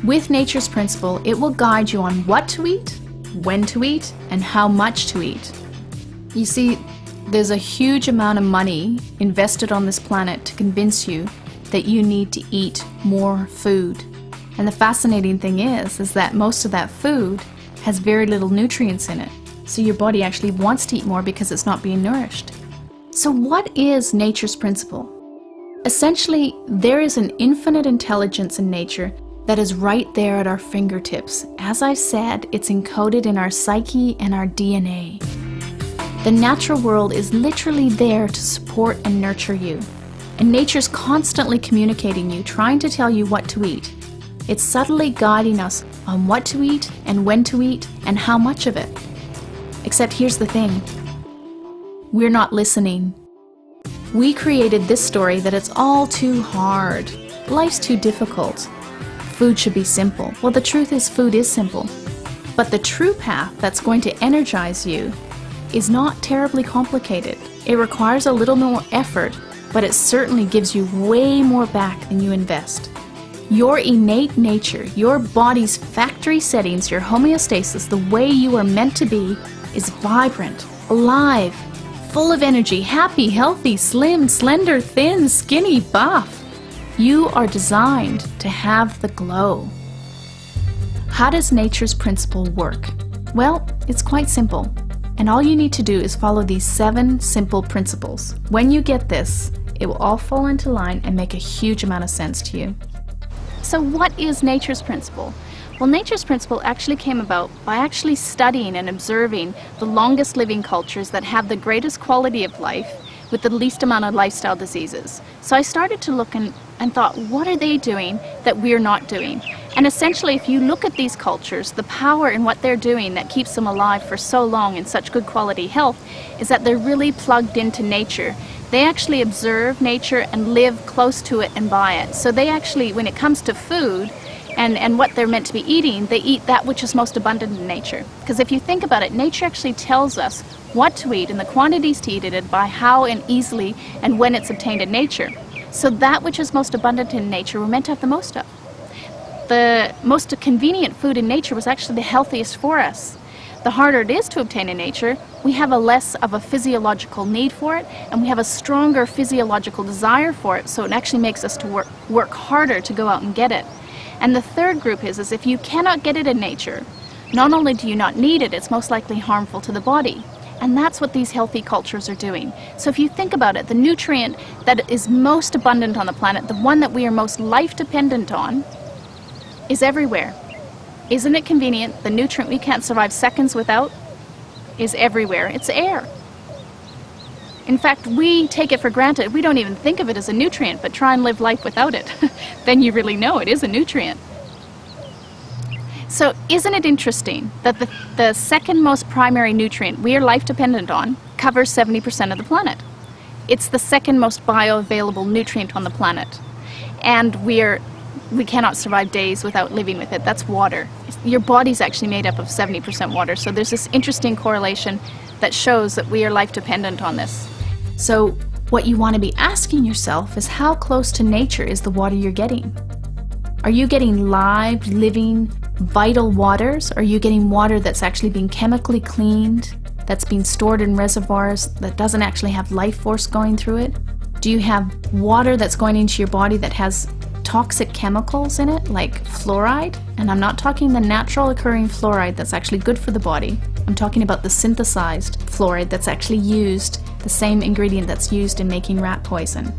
With nature's principle, it will guide you on what to eat, when to eat, and how much to eat. You see, there's a huge amount of money invested on this planet to convince you that you need to eat more food. And the fascinating thing is that most of that food has very little nutrients in it. So your body actually wants to eat more because it's not being nourished. So what is nature's principle? Essentially, there is an infinite intelligence in nature that is right there at our fingertips. As I said, it's encoded in our psyche and our DNA. The natural world is literally there to support and nurture you. And nature's constantly communicating you, trying to tell you what to eat. It's subtly guiding us on what to eat and when to eat and how much of it. Except here's the thing. We're not listening. We created this story that it's all too hard. Life's too difficult. Food should be simple. Well, the truth is food is simple. But the true path that's going to energize you is not terribly complicated. It requires a little more effort, but it certainly gives you way more back than you invest. Your innate nature, your body's factory settings, your homeostasis, the way you are meant to be, is vibrant, alive, full of energy, happy, healthy, slim, slender, thin, skinny, buff. You are designed to have the glow. How does nature's principle work? Well, it's quite simple. And all you need to do is follow these 7 simple principles. When you get this, it will all fall into line and make a huge amount of sense to you. So what is nature's principle? Well, nature's principle actually came about by actually studying and observing the longest living cultures that have the greatest quality of life with the least amount of lifestyle diseases. So I started to look and thought, what are they doing that we're not doing? And essentially, if you look at these cultures, the power in what they're doing that keeps them alive for so long in such good quality health is that they're really plugged into nature. They actually observe nature and live close to it and by it. So they actually, when it comes to food and what they're meant to be eating, they eat that which is most abundant in nature. Because if you think about it, nature actually tells us what to eat and the quantities to eat it and by how and easily and when it's obtained in nature. So that which is most abundant in nature we're meant to have the most of. The most convenient food in nature was actually the healthiest for us. The harder it is to obtain in nature, we have a less of a physiological need for it, and we have a stronger physiological desire for it, so it actually makes us to work harder to go out and get it. And the third group is if you cannot get it in nature, not only do you not need it, it's most likely harmful to the body. And that's what these healthy cultures are doing. So if you think about it, the nutrient that is most abundant on the planet, the one that we are most life dependent on, is everywhere. Isn't it convenient? The nutrient we can't survive seconds without is everywhere. It's air. In fact, we take it for granted. We don't even think of it as a nutrient, but try and live life without it. Then you really know it is a nutrient. So isn't it interesting that the second most primary nutrient we are life dependent on covers 70% of the planet? It's the second most bioavailable nutrient on the planet. And we cannot survive days without living with it. That's water. Your body's actually made up of 70% water. So there's this interesting correlation that shows that we are life dependent on this. So what you want to be asking yourself is how close to nature is the water you're getting? Are you getting live, living, vital waters? Are you getting water that's actually being chemically cleaned, that's being stored in reservoirs, that doesn't actually have life force going through it? Do you have water that's going into your body that has toxic chemicals in it, like fluoride? And I'm not talking the natural occurring fluoride that's actually good for the body. I'm talking about the synthesized fluoride that's actually used, the same ingredient that's used in making rat poison.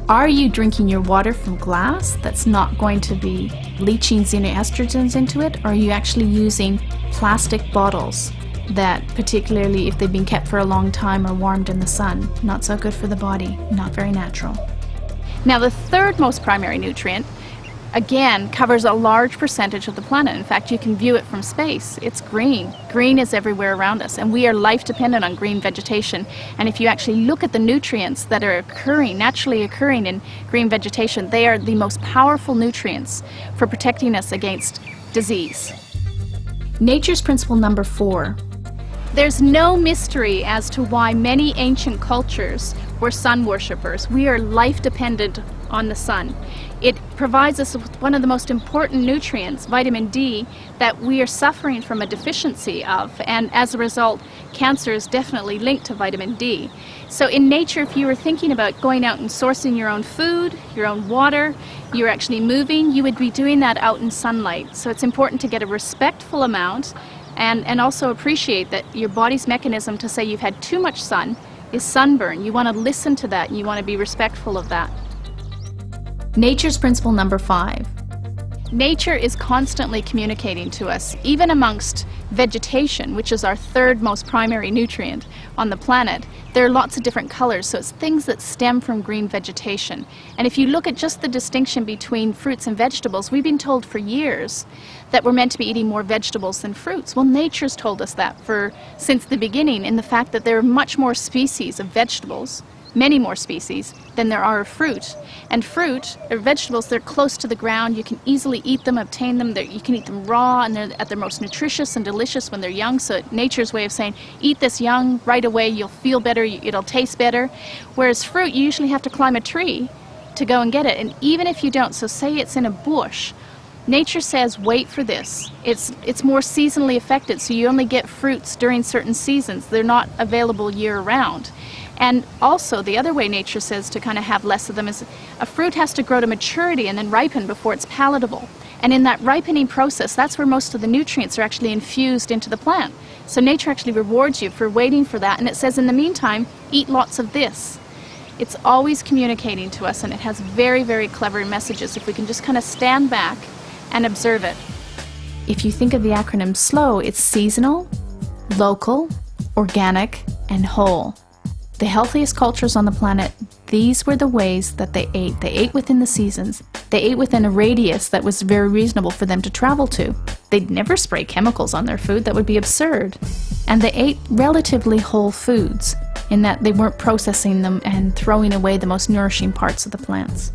Are you drinking your water from glass that's not going to be leaching xenoestrogens into it? Or are you actually using plastic bottles that, particularly if they've been kept for a long time or warmed in the sun, not so good for the body, not very natural? Now the third most primary nutrient, again, covers a large percentage of the planet. In fact, you can view it from space. It's green. Green is everywhere around us, and we are life dependent on green vegetation. And if you actually look at the nutrients that are naturally occurring in green vegetation, they are the most powerful nutrients for protecting us against disease. Nature's principle number 4. There's no mystery as to why many ancient cultures were sun worshippers. We are life dependent on the sun. It provides us with one of the most important nutrients, vitamin D, that we are suffering from a deficiency of, and as a result, cancer is definitely linked to vitamin D. So in nature, if you were thinking about going out and sourcing your own food, your own water, you're actually moving, you would be doing that out in sunlight. So it's important to get a respectful amount and also appreciate that your body's mechanism to say you've had too much sun is sunburn. You want to listen to that, and you want to be respectful of that. Nature's principle number 5. Nature is constantly communicating to us, even amongst vegetation, which is our third most primary nutrient on the planet. There are lots of different colors, so it's things that stem from green vegetation. And if you look at just the distinction between fruits and vegetables, we've been told for years that we're meant to be eating more vegetables than fruits. Well, nature's told us that since the beginning, in the fact that there are much more species of vegetables, many more species, than there are of fruit. And fruit, or vegetables, they're close to the ground. You can easily eat them, obtain them. You can eat them raw, and they're at their most nutritious and delicious when they're young. So nature's way of saying, eat this young right away, you'll feel better, it'll taste better. Whereas fruit, you usually have to climb a tree to go and get it. And even if you don't, so say it's in a bush, nature says, wait for this. It's more seasonally affected, so you only get fruits during certain seasons. They're not available year-round. And also, the other way nature says to kind of have less of them is a fruit has to grow to maturity and then ripen before it's palatable. And in that ripening process, that's where most of the nutrients are actually infused into the plant. So nature actually rewards you for waiting for that. And it says, in the meantime, eat lots of this. It's always communicating to us, and it has very, very clever messages if we can just kind of stand back and observe it. If you think of the acronym SLOW, it's seasonal, local, organic, and whole. The healthiest cultures on the planet, these were the ways that they ate. They ate within the seasons. They ate within a radius that was very reasonable for them to travel to. They'd never spray chemicals on their food. That would be absurd. And they ate relatively whole foods in that they weren't processing them and throwing away the most nourishing parts of the plants.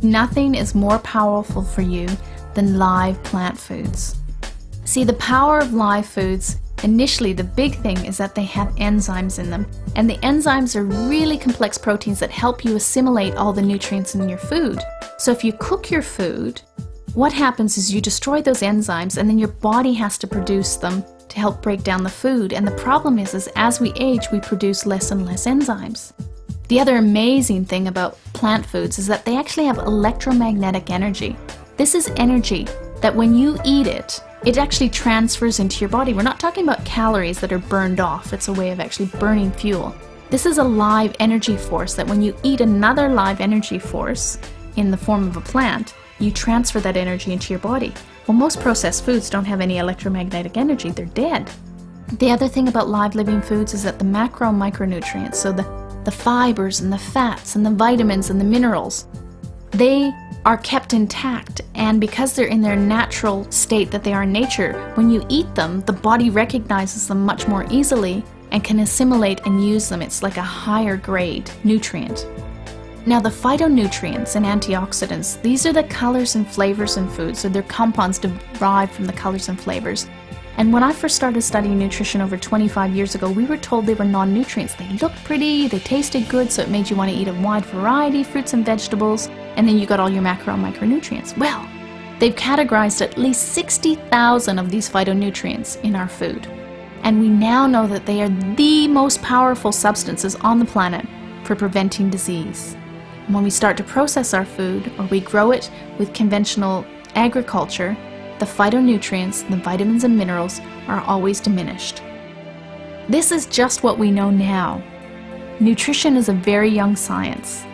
Nothing is more powerful for you than live plant foods. See, the power of live foods, initially the big thing is that they have enzymes in them. And the enzymes are really complex proteins that help you assimilate all the nutrients in your food. So if you cook your food, what happens is you destroy those enzymes, and then your body has to produce them to help break down the food. And the problem is as we age, we produce less and less enzymes. The other amazing thing about plant foods is that they actually have electromagnetic energy. This is energy that when you eat it, it actually transfers into your body. We're not talking about calories that are burned off. It's a way of actually burning fuel. This is a live energy force that when you eat another live energy force in the form of a plant, you transfer that energy into your body. Well, most processed foods don't have any electromagnetic energy. They're dead. The other thing about live living foods is that the macro and micronutrients, so the fibers and the fats and the vitamins and the minerals, they are kept intact, and because they're in their natural state that they are in nature, when you eat them, the body recognizes them much more easily and can assimilate and use them. It's like a higher grade nutrient. Now, the phytonutrients and antioxidants, these are the colors and flavors in foods, so they're compounds derived from the colors and flavors. And when I first started studying nutrition over 25 years ago, we were told they were non-nutrients. They looked pretty, they tasted good, so it made you want to eat a wide variety of fruits and vegetables, and then you got all your macro and micronutrients. Well, they've categorized at least 60,000 of these phytonutrients in our food. And we now know that they are the most powerful substances on the planet for preventing disease. And when we start to process our food, or we grow it with conventional agriculture, the phytonutrients, the vitamins and minerals are always diminished. This is just what we know now. Nutrition is a very young science.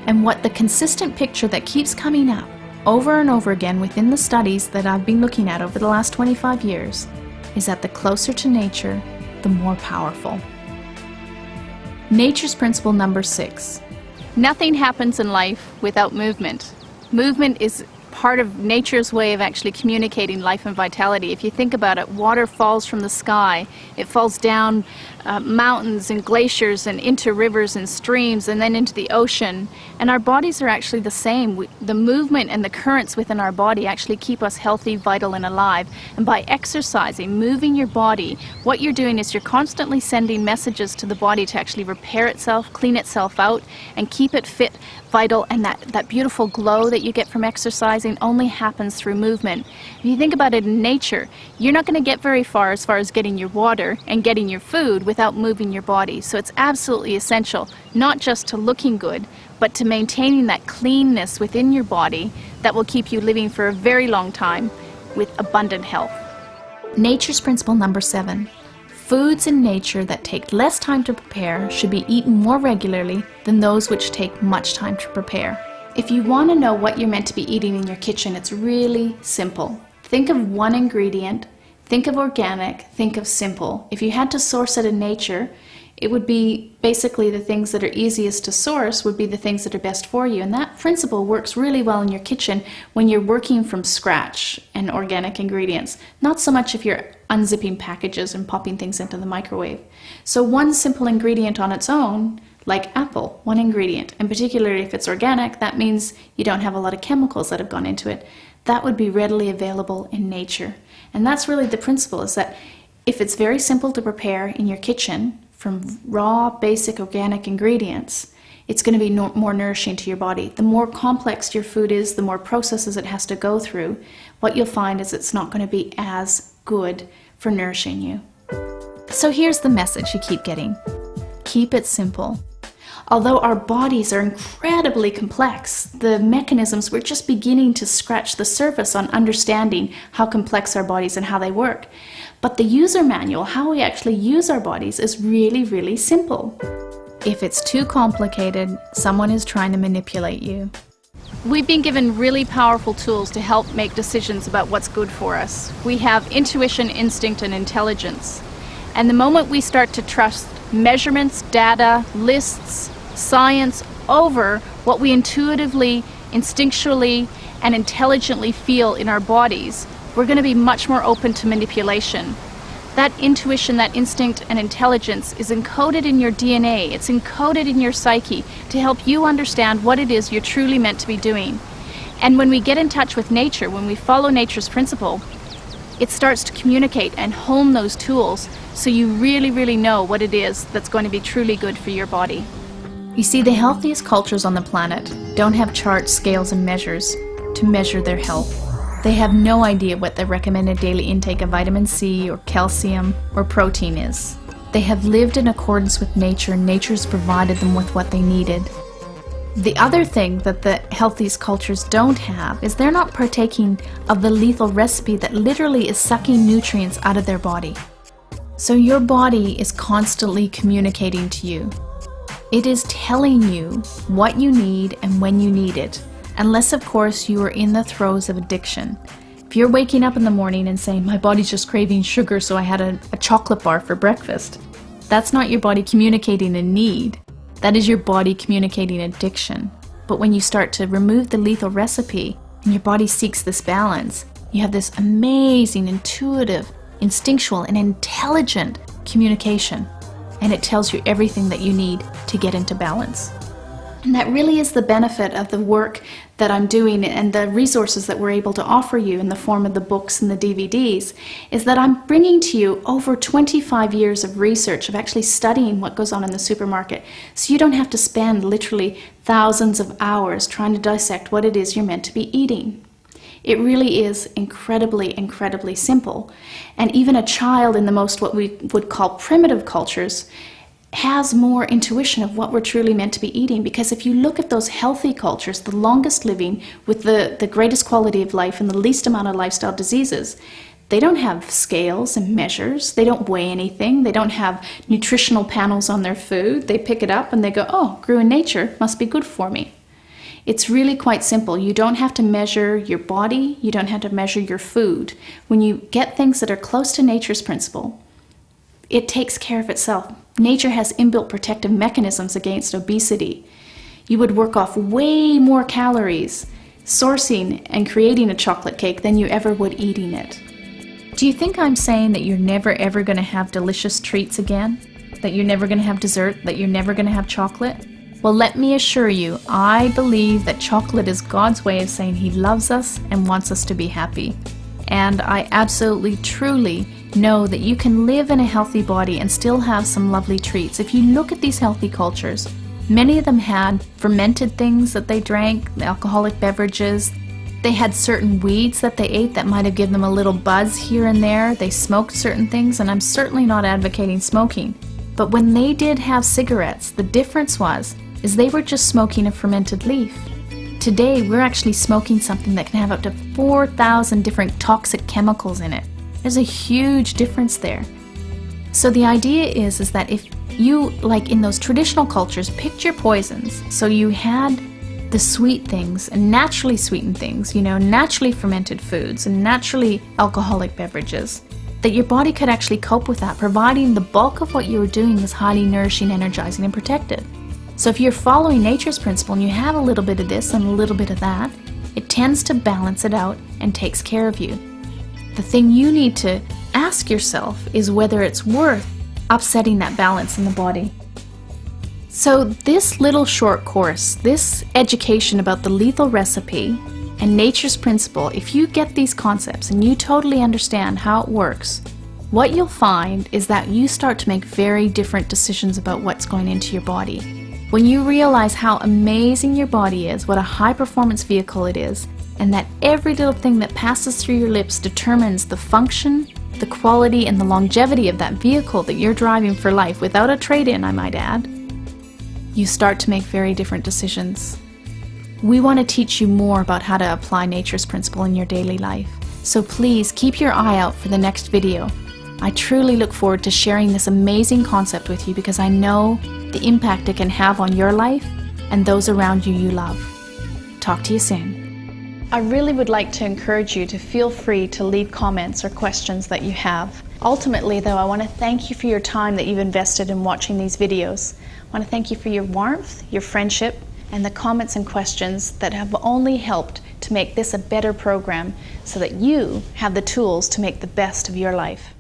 And what the consistent picture that keeps coming up over and over again within the studies that I've been looking at over the last 25 years is that the closer to nature, the more powerful. Nature's principle number 6. Nothing happens in life without movement. Movement is part of nature's way of actually communicating life and vitality. If you think about it, water falls from the sky. It falls down mountains and glaciers and into rivers and streams and then into the ocean. And our bodies are actually the same. The movement and the currents within our body actually keep us healthy, vital and alive. And by exercising, moving your body, what you're doing is you're constantly sending messages to the body to actually repair itself, clean itself out and keep it fit, vital, and that beautiful glow that you get from exercising only happens through movement. If you think about it in nature, you're not going to get very far as getting your water and getting your food without moving your body. So it's absolutely essential, not just to looking good, but to maintaining that cleanness within your body that will keep you living for a very long time with abundant health. Nature's principle number 7. Foods in nature that take less time to prepare should be eaten more regularly than those which take much time to prepare. If you want to know what you're meant to be eating in your kitchen, it's really simple. Think of one ingredient, think of organic, think of simple. If you had to source it in nature, it would be basically the things that are easiest to source would be the things that are best for you. And that principle works really well in your kitchen when you're working from scratch and organic ingredients. Not so much if you're unzipping packages and popping things into the microwave. So one simple ingredient on its own, like apple, one ingredient, and particularly if it's organic, that means you don't have a lot of chemicals that have gone into it. That would be readily available in nature. And that's really the principle, is that if it's very simple to prepare in your kitchen from raw, basic organic ingredients, it's going to be more nourishing to your body. The more complex your food is, the more processes it has to go through, what you'll find is it's not going to be as good for nourishing you. So here's the message you keep getting. Keep it simple. Although our bodies are incredibly complex, the mechanisms, we're just beginning to scratch the surface on understanding how complex our bodies and how they work. But the user manual, how we actually use our bodies, is really, really simple. If it's too complicated, someone is trying to manipulate you. We've been given really powerful tools to help make decisions about what's good for us. We have intuition, instinct, and intelligence. And the moment we start to trust measurements, data, lists, science over what we intuitively, instinctually, and intelligently feel in our bodies, we're going to be much more open to manipulation. That intuition, that instinct and intelligence is encoded in your DNA. It's encoded in your psyche to help you understand what it is you're truly meant to be doing. And when we get in touch with nature, when we follow nature's principle, it starts to communicate and hone those tools so you really, really know what it is that's going to be truly good for your body. You see, the healthiest cultures on the planet don't have charts, scales, and measures to measure their health. They have no idea what the recommended daily intake of vitamin C or calcium or protein is. They have lived in accordance with nature, and nature's provided them with what they needed. The other thing that the healthiest cultures don't have is they're not partaking of the lethal recipe that literally is sucking nutrients out of their body. So your body is constantly communicating to you. It is telling you what you need and when you need it, unless of course you are in the throes of addiction. If you're waking up in the morning and saying, my body's just craving sugar, so I had a chocolate bar for breakfast, that's not your body communicating a need. That is your body communicating addiction. But when you start to remove the lethal recipe and your body seeks this balance, you have this amazing, intuitive, instinctual, and intelligent communication. And it tells you everything that you need to get into balance. And that really is the benefit of the work that I'm doing and the resources that we're able to offer you in the form of the books and the DVDs, is that I'm bringing to you over 25 years of research, of actually studying what goes on in the supermarket. So you don't have to spend literally thousands of hours trying to dissect what it is you're meant to be eating. It really is incredibly, incredibly simple. And even a child in the most what we would call primitive cultures has more intuition of what we're truly meant to be eating. Because if you look at those healthy cultures, the longest living with the greatest quality of life and the least amount of lifestyle diseases, they don't have scales and measures. They don't weigh anything. They don't have nutritional panels on their food. They pick it up and they go, oh, grew in nature, must be good for me. It's really quite simple. You don't have to measure your body. You don't have to measure your food. When you get things that are close to nature's principle, it takes care of itself. Nature has inbuilt protective mechanisms against obesity. You would work off way more calories sourcing and creating a chocolate cake than you ever would eating it. Do you think I'm saying that you're never ever going to have delicious treats again? That you're never going to have dessert? That you're never going to have chocolate? Well, let me assure you, I believe that chocolate is God's way of saying He loves us and wants us to be happy. And I absolutely, truly know that you can live in a healthy body and still have some lovely treats. If you look at these healthy cultures, many of them had fermented things that they drank, alcoholic beverages. They had certain weeds that they ate that might have given them a little buzz here and there. They smoked certain things, and I'm certainly not advocating smoking. But when they did have cigarettes, the difference is they were just smoking a fermented leaf. Today, we're actually smoking something that can have up to 4,000 different toxic chemicals in it. There's a huge difference there. So the idea is that if you, like in those traditional cultures, picked your poisons, so you had the sweet things and naturally sweetened things, naturally fermented foods and naturally alcoholic beverages, that your body could actually cope with that, providing the bulk of what you were doing was highly nourishing, energizing, and protected. So if you're following nature's principle and you have a little bit of this and a little bit of that, it tends to balance it out and takes care of you. The thing you need to ask yourself is whether it's worth upsetting that balance in the body. So this little short course, this education about the lethal recipe and nature's principle, if you get these concepts and you totally understand how it works, what you'll find is that you start to make very different decisions about what's going into your body. When you realize how amazing your body is, what a high-performance vehicle it is, and that every little thing that passes through your lips determines the function, the quality, and the longevity of that vehicle that you're driving for life, without a trade-in, I might add, you start to make very different decisions. We want to teach you more about how to apply nature's principle in your daily life. So please keep your eye out for the next video. I truly look forward to sharing this amazing concept with you because I know the impact it can have on your life and those around you love. Talk to you soon. I really would like to encourage you to feel free to leave comments or questions that you have. Ultimately, though, I want to thank you for your time that you've invested in watching these videos. I want to thank you for your warmth, your friendship, and the comments and questions that have only helped to make this a better program so that you have the tools to make the best of your life.